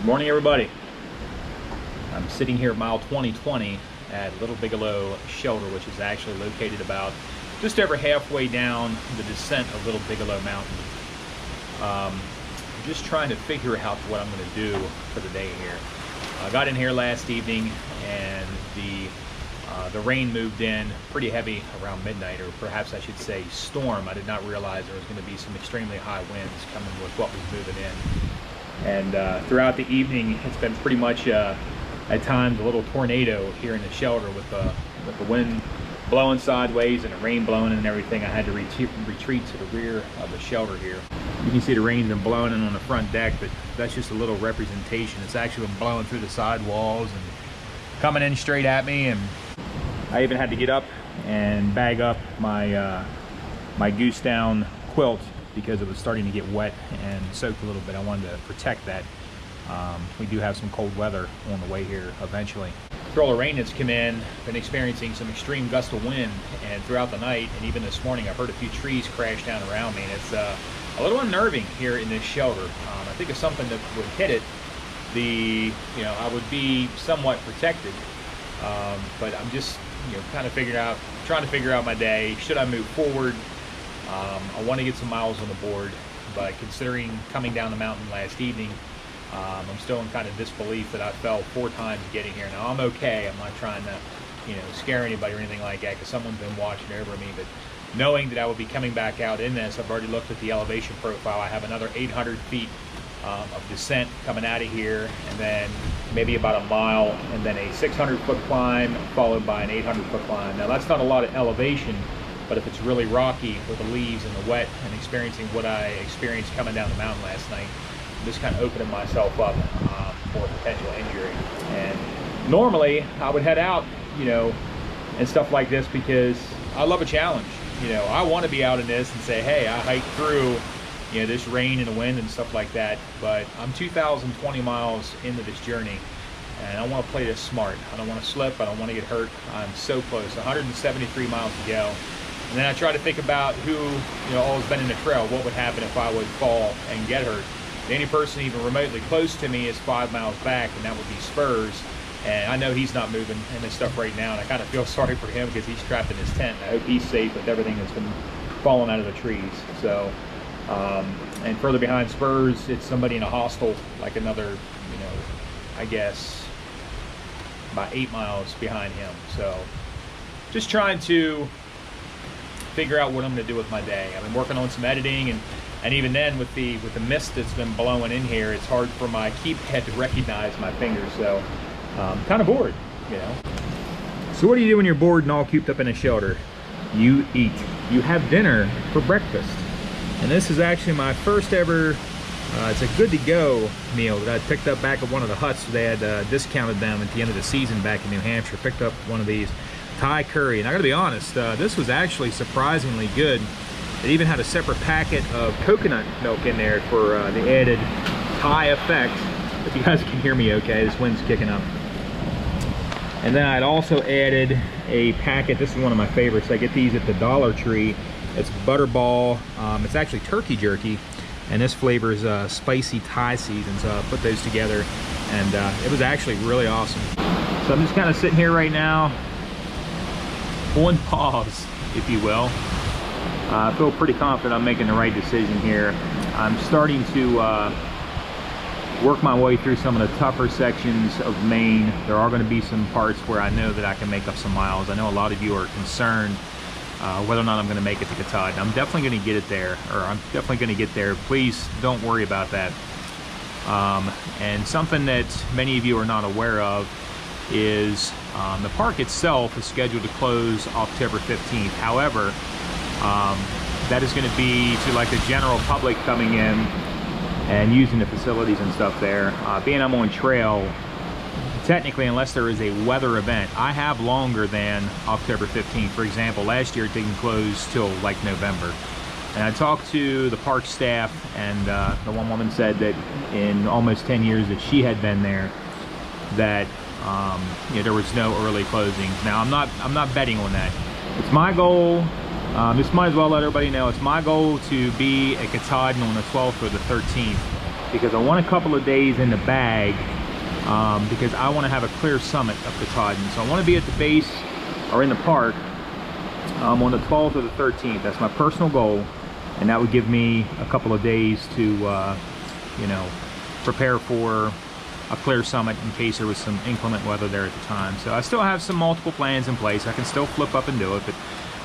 Good morning, everybody. I'm sitting here at mile 2020 at Little Bigelow Shelter, which is actually located about just over halfway down the descent of Little Bigelow Mountain. I'm just trying to figure out what I'm going to do for the day here. I got in here last evening and the rain moved in pretty heavy around midnight, or perhaps I should say storm. I did not realize there was going to be some extremely high winds coming with what was moving in. And throughout the evening, it's been pretty much at times a little tornado here in the shelter with the wind blowing sideways and the rain blowing and everything. I had to retreat to the rear of the shelter here. You can see the rain's been blowing in on the front deck, but that's just a little representation. It's actually been blowing through the side walls and coming in straight at me, and I even had to get up and bag up my my goose down quilt because it was starting to get wet and soaked a little bit. I wanted to protect that. We do have some cold weather on the way here eventually. Through all the rain that's come in, been experiencing some extreme gust of wind, and throughout the night and even this morning I've heard a few trees crash down around me, and it's a little unnerving here in this shelter. I think if something that would hit it, I would be somewhat protected, but I'm just kind of trying to figure out my day. Should I move forward? I want to get some miles on the board, but considering coming down the mountain last evening, I'm still in kind of disbelief that I fell 4 times getting here. Now I'm okay. I'm not trying to, scare anybody or anything like that, because someone's been watching over me. But knowing that I will be coming back out in this, I've already looked at the elevation profile. I have another 800 feet of descent coming out of here, and then maybe about a mile, and then a 600-foot climb followed by an 800-foot climb. Now that's not a lot of elevation, but if it's really rocky with the leaves and the wet and experiencing what I experienced coming down the mountain last night, I'm just kind of opening myself up for potential injury. And normally I would head out, and stuff like this, because I love a challenge. I want to be out in this and say, hey, I hiked through this rain and the wind and stuff like that, but I'm 2,020 miles into this journey, and I want to play this smart. I don't want to slip. I don't want to get hurt. I'm so close. 173 miles to go. And then I try to think about who, all has been in the trail. What would happen if I would fall and get hurt? The only person even remotely close to me is 5 miles back, and that would be Spurs. And I know he's not moving in this stuff right now, and I kind of feel sorry for him because he's trapped in his tent. I hope he's safe with everything that's been falling out of the trees. So, and further behind Spurs, it's somebody in a hostel, like another, I guess, about 8 miles behind him. So, just trying to figure out what I'm going to do with my day. I've been working on some editing, and even then with the mist that's been blowing in here, it's hard for my keypad to recognize my fingers. So I'm kind of bored, So what do you do when you're bored and all cooped up in a shelter? You eat. You have dinner for breakfast. And this is actually my first ever, it's a good to go meal that I picked up back at one of the huts. They had discounted them at the end of the season back in New Hampshire. Picked up one of these Thai curry, and I gotta be honest, this was actually surprisingly good. It even had a separate packet of coconut milk in there for the added Thai effect. If you guys can hear me okay, this wind's kicking up. And then I'd also added a packet, this is one of my favorites, I get these at the Dollar Tree. It's Butterball, it's actually turkey jerky, and this flavor is spicy Thai season, so I put those together, and it was actually really awesome. So I'm just kind of sitting here right now, on pause, if you will. I feel pretty confident I'm making the right decision here. I'm starting to work my way through some of the tougher sections of Maine. There are going to be some parts where I know that I can make up some miles. I know a lot of you are concerned whether or not I'm going to make it to Katahdin. I'm definitely going to get it there, or I'm definitely going to get there. Please don't worry about that. And something that many of you are not aware of is the park itself is scheduled to close October 15th. However, that is going to be to like the general public coming in and using the facilities and stuff there. Being I'm on trail, technically, unless there is a weather event, I have longer than October 15th. For example, last year it didn't close till like November. And I talked to the park staff, and the one woman said that in almost 10 years that she had been there, that there was no early closings. Now I'm not betting on that. It's my goal. Just might as well let everybody know it's my goal to be at Katahdin on the 12th or the 13th. because I want a couple of days in the bag because I want to have a clear summit of Katahdin. So I want to be at the base or in the park on the 12th or the 13th. That's my personal goal, and that would give me a couple of days to you know, prepare for a clear summit in case there was some inclement weather there at the time. So I still have some multiple plans in place. I can still flip up and do it, but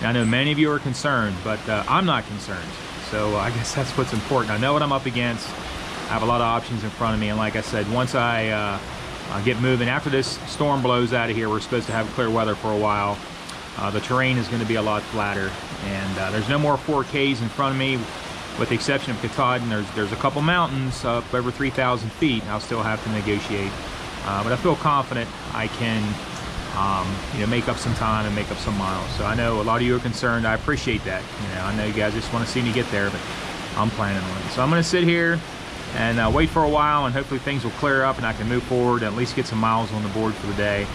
I know many of you are concerned, but I'm not concerned. So I guess that's what's important. I know what I'm up against. I have a lot of options in front of me, and like I said, once I get moving, after this storm blows out of here, we're supposed to have clear weather for a while. The terrain is going to be a lot flatter, and there's no more 4Ks in front of me. With the exception of Katahdin, there's a couple mountains up over 3,000 feet I'll still have to negotiate. But I feel confident I can you know, make up some time and make up some miles. So I know a lot of you are concerned. I appreciate that. You know, I know you guys just want to see me get there, but I'm planning on it. So I'm going to sit here and wait for a while, and hopefully things will clear up and I can move forward and at least get some miles on the board for the day.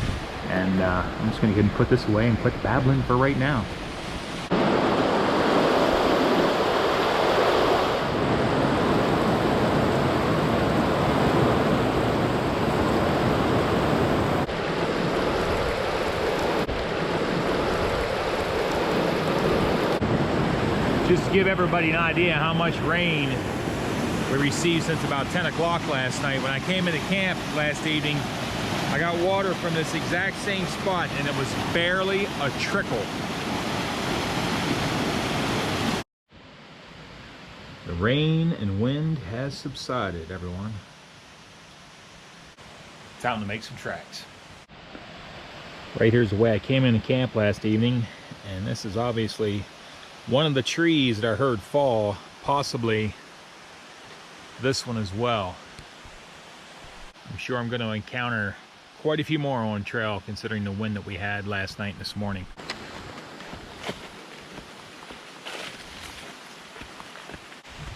And I'm just going to go ahead and put this away and quit babbling for right now. Just to give everybody an idea how much rain we received since about 10 o'clock last night. When I came into camp last evening, I got water from this exact same spot, and it was barely a trickle. The rain and wind has subsided, everyone. Time to make some tracks. Right here's the way I came into camp last evening, and this is obviously one of the trees that I heard fall, possibly this one as well. I'm sure I'm going to encounter quite a few more on trail considering the wind that we had last night and this morning.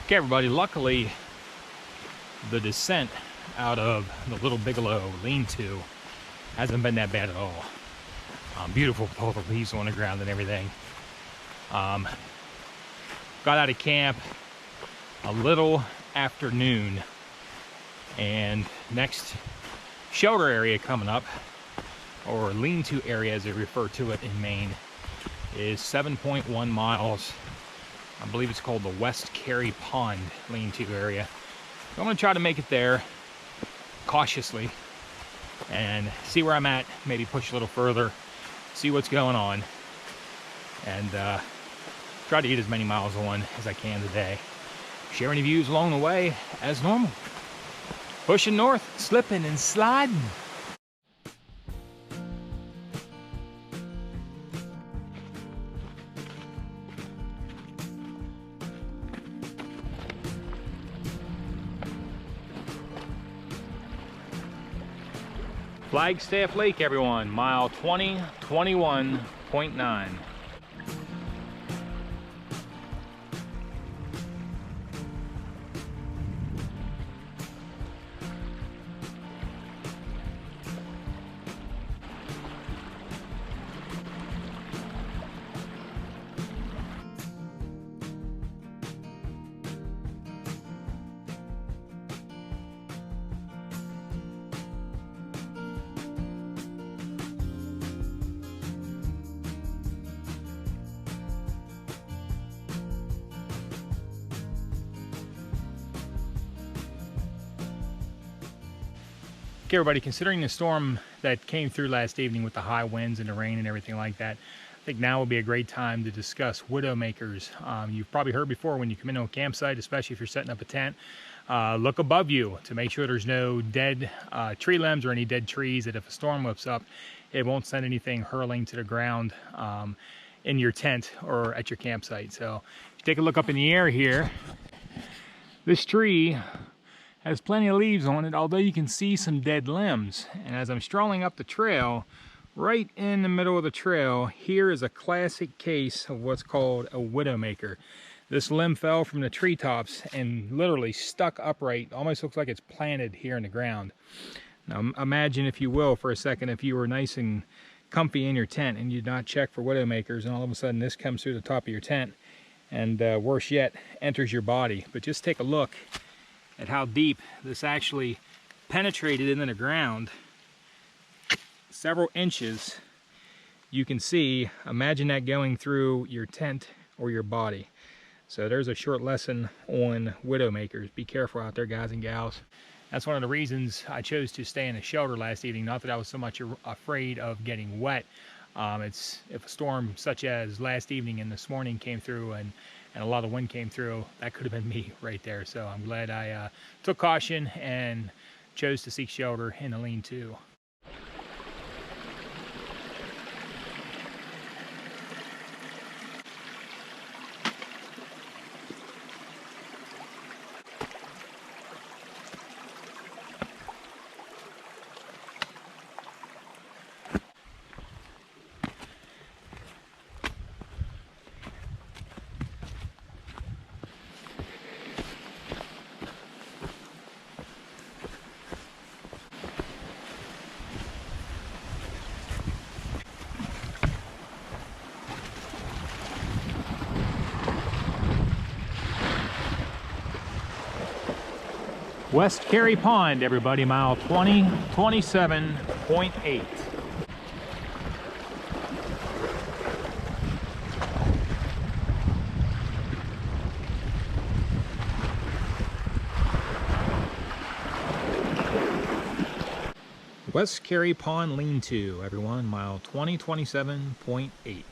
Okay everybody, luckily the descent out of the little Bigelow Lean-to hasn't been that bad at all. Beautiful with all the leaves on the ground and everything. Got out of camp a little after noon, and next shelter area coming up, or lean-to area as they refer to it in Maine, is 7.1 miles. I believe it's called the West Carey Pond lean-to area. So I'm going to try to make it there cautiously and see where I'm at, maybe push a little further, see what's going on, and try to get as many miles on as I can today. Share any views along the way as normal. Pushing north, slipping and sliding. Flagstaff Lake, everyone, mile 2021.9. Okay, everybody, considering the storm that came through last evening with the high winds and the rain and everything like that, I think now would be a great time to discuss widowmakers. You've probably heard before, when you come into a campsite, especially if you're setting up a tent, look above you to make sure there's no dead tree limbs or any dead trees, that if a storm whips up, it won't send anything hurling to the ground in your tent or at your campsite. So if you take a look up in the air here, this tree has plenty of leaves on it, although you can see some dead limbs. And as I'm strolling up the trail, right in the middle of the trail, here is a classic case of what's called a widowmaker. This limb fell from the treetops and literally stuck upright. Almost looks like it's planted here in the ground. Now imagine, if you will, for a second, if you were nice and comfy in your tent and you did not check for widowmakers, and all of a sudden this comes through the top of your tent and worse yet, enters your body. But just take a look at how deep this actually penetrated into the ground. Several inches. You can see, imagine that going through your tent or your body. So there's a short lesson on widowmakers. Be careful out there, guys and gals. That's one of the reasons I chose to stay in a shelter last evening. Not that I was so much afraid of getting wet. If a storm such as last evening and this morning came through and a lot of wind came through, that could have been me right there. So I'm glad I took caution and chose to seek shelter in a lean-to. West Carey Pond, everybody, mile 27.8. West Carey Pond Lean-to, everyone, mile 27.8.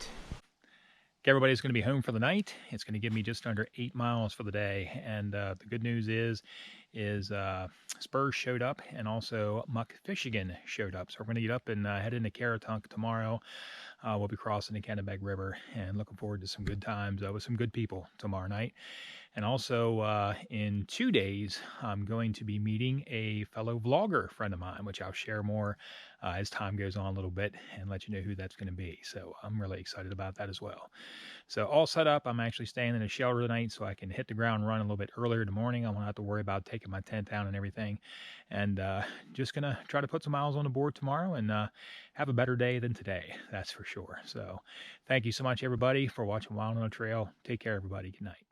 Everybody's going to be home for the night. It's going to give me just under 8 miles for the day. And the good news is Spurs showed up, and also Muck Fishigan showed up. So we're going to get up and head into Caratunk tomorrow. We'll be crossing the Kennebec River and looking forward to some good times with some good people tomorrow night. And also in 2 days, I'm going to be meeting a fellow vlogger friend of mine, which I'll share more as time goes on a little bit and let you know who that's going to be. So I'm really excited about that as well. So all set up. I'm actually staying in a shelter tonight so I can hit the ground run a little bit earlier in the morning. I won't have to worry about taking my tent down and everything. And just going to try to put some miles on the board tomorrow and have a better day than today. That's for sure. So thank you so much, everybody, for watching Wild on the Trail. Take care, everybody. Good night.